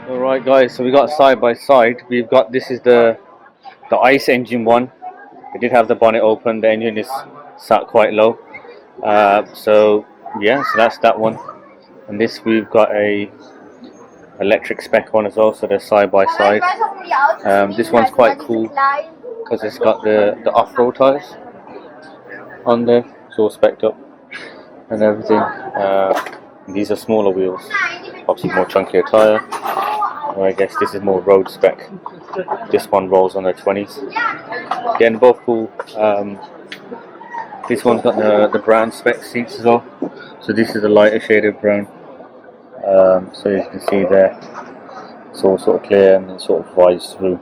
Alright guys, so we got side by side. We've got, this is the ice engine one. We did have the bonnet open, the engine is sat quite low. So yeah, so that's that one. And this we've got a electric spec one as well, so they're side by side. This one's quite cool because it's got the off-road tires on there. It's all specced up and everything. These are smaller wheels, obviously more chunkier tire. I guess this is more road spec. This one rolls on the 20s. Again, both cool. This one's got the brown spec seats as well. So this is a lighter shaded brown. So you can see there, it's all sort of clear and it sort of rides through.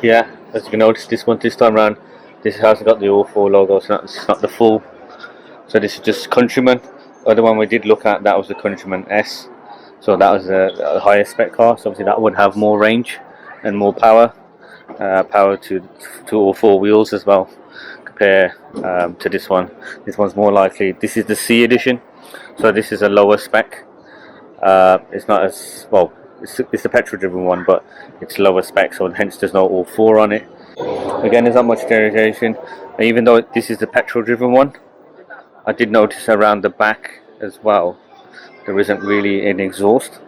Yeah, as you can notice, this time around, this hasn't got the ALL4 logo. It's not the full. So this is just Countryman. The other one we did look at, that was the Countryman S. So that was a higher spec car. So obviously that would have more range and more power. Power to all four wheels as well. Compare to this one. This one's more likely. This is the C edition. So this is a lower spec. It's not as well. It's the petrol-driven one, but it's lower spec. So hence there's no ALL4 on it. Again, there's not much derivation. Even though this is the petrol-driven one, I did notice around the back as well, there isn't really an exhaust,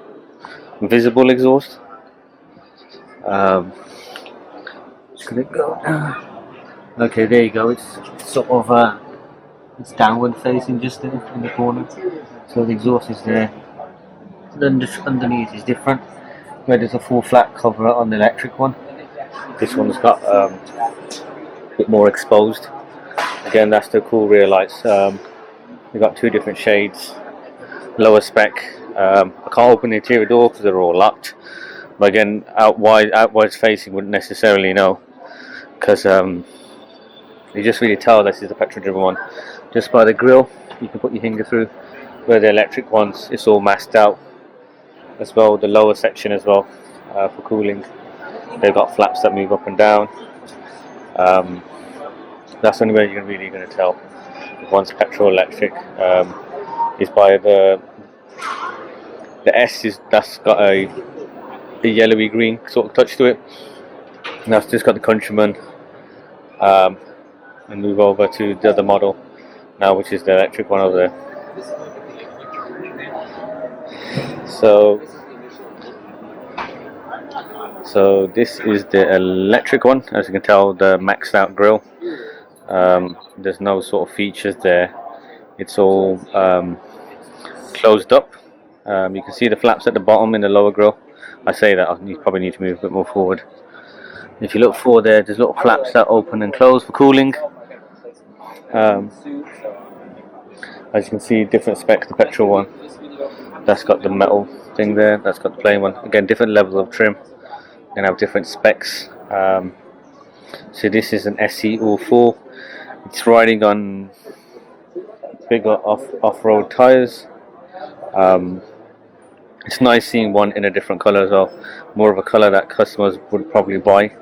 visible exhaust. Could it go down? Okay, there you go. It's sort of it's downward facing just in the corner, so the exhaust is there. Then just underneath is different, where there's a full flat cover on the electric one. This one's got a bit more exposed. Again, that's the cool rear lights. We've got two different shades, lower spec. I can't open the interior door because they're all locked. But again, outward facing wouldn't necessarily know, because you just really tell this is a petrol-driven one just by the grille. You can put your finger through. Where the electric ones, it's all masked out as well. The lower section as well for cooling. They've got flaps that move up and down. That's the only way you're really going to tell if one's petrol electric. Is by the S that's got a yellowy green sort of touch to it. And that's just got the Countryman. And move over to the other model now, which is the electric one over there. So this is the electric one. As you can tell, the maxed out grille. There's no sort of features there. It's all closed up. You can see the flaps at the bottom in the lower grille. I say that, you probably need to move a bit more forward. If you look forward there's little flaps that open and close for cooling. As you can see, different specs. The petrol one, that's got the metal thing there. That's got the plain one. Again, different levels of trim. And have different specs. So this is an SE ALL4. It's riding on bigger off-road tires. It's nice seeing one in a different color as well. More of a color that customers would probably buy.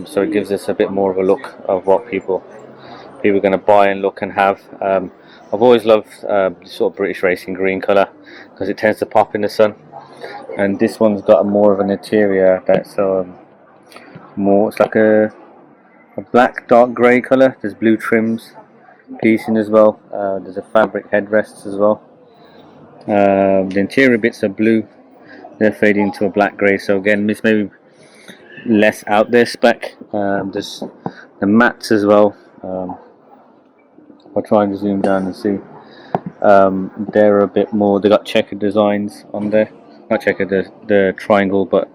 So it gives us a bit more of a look of what people are going to buy and look and have. I've always loved this sort of British racing green color because it tends to pop in the sun. And this one's got more of an interior that's more, it's like a black dark grey colour. There's blue trims piecing as well. There's a fabric headrests as well. The interior bits are blue, they're fading into a black grey. So again, this may be less out there spec. There's the mats as well. I'll try and zoom down and see. They're a bit more, they got checkered designs on there. Not checkered, the triangle, but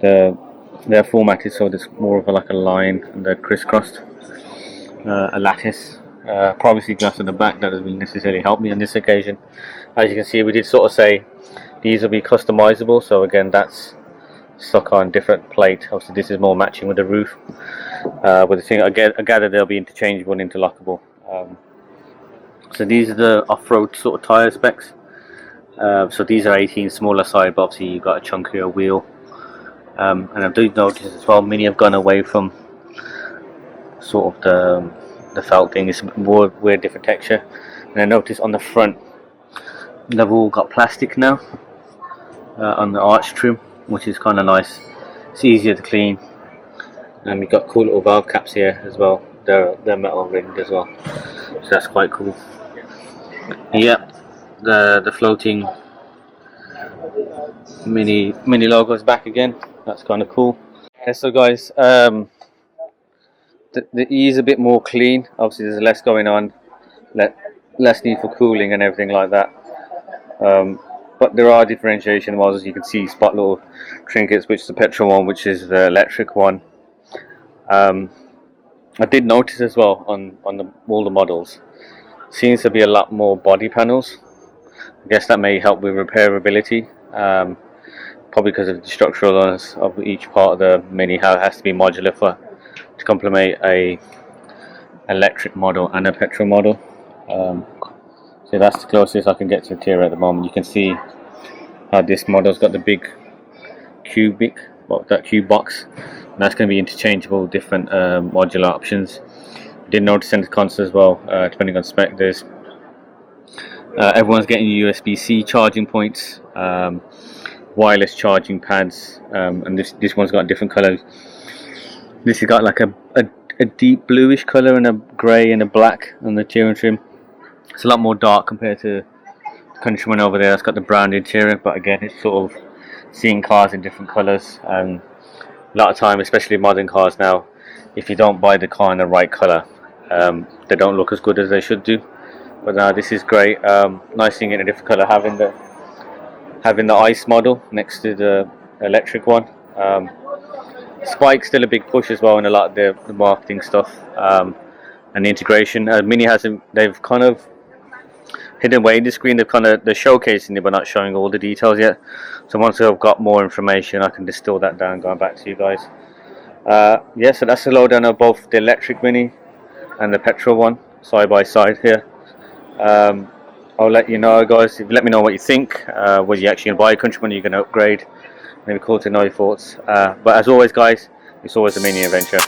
they're formatted so there's more of like a line, and they're crisscrossed. A lattice, privacy glass on the back. That doesn't necessarily help me on this occasion. As you can see, we did sort of say these will be customizable. So again, that's stuck on different plate. Obviously, this is more matching with the roof. With the thing, I gather they'll be interchangeable and interlockable. So these are the off-road sort of tire specs. So these are 18 smaller side, but obviously you've got a chunkier wheel. And I do notice as well, Mini have gone away from sort of the felt thing. It's more weird, different texture. And I noticed on the front They've all got plastic now on the arch trim, which is kind of nice. It's easier to clean. And we've got cool little valve caps here as well. They're metal ringed as well, so that's quite cool. Yep, the floating mini logo is back again. That's kind of cool. Okay, so guys, the E is a bit more clean. Obviously, there's less going on, less need for cooling and everything like that. But there are differentiation models. You can see spot little trinkets, which is the petrol one, which is the electric one. I did notice as well on all the models, seems to be a lot more body panels. I guess that may help with repairability, probably because of the structuralness of each part of the Mini, how it has to be modular to complement a electric model and a petrol model. So that's the closest I can get to a tier at the moment. You can see how this model's got the big that cube box, and that's going to be interchangeable with different modular options. I did notice in the console as well, depending on spec, there's everyone's getting USB-C charging points, wireless charging pads, and this one's got different colours. This has got like a deep bluish colour and a grey and a black on the steering trim. It's a lot more dark compared to the Countryman over there. It's got the brown interior, but again, it's sort of seeing cars in different colours. A lot of time, especially modern cars now, if you don't buy the car in the right colour, they don't look as good as they should do. But now this is great. Nice seeing it in a different colour, having the ICE model next to the electric one. Spike's still a big push as well in a lot of the marketing stuff and the integration. Mini they've kind of hidden away in the screen. They're showcasing it but not showing all the details yet. So once I've got more information, I can distill that down going back to you guys. Yeah, so that's the lowdown of both the electric Mini and the petrol one side by side here. I'll let you know, guys. If you let me know what you think, whether you're actually going to buy a Countryman, you're going to upgrade. Maybe cool to know your thoughts. But as always, guys, it's always a Mini adventure.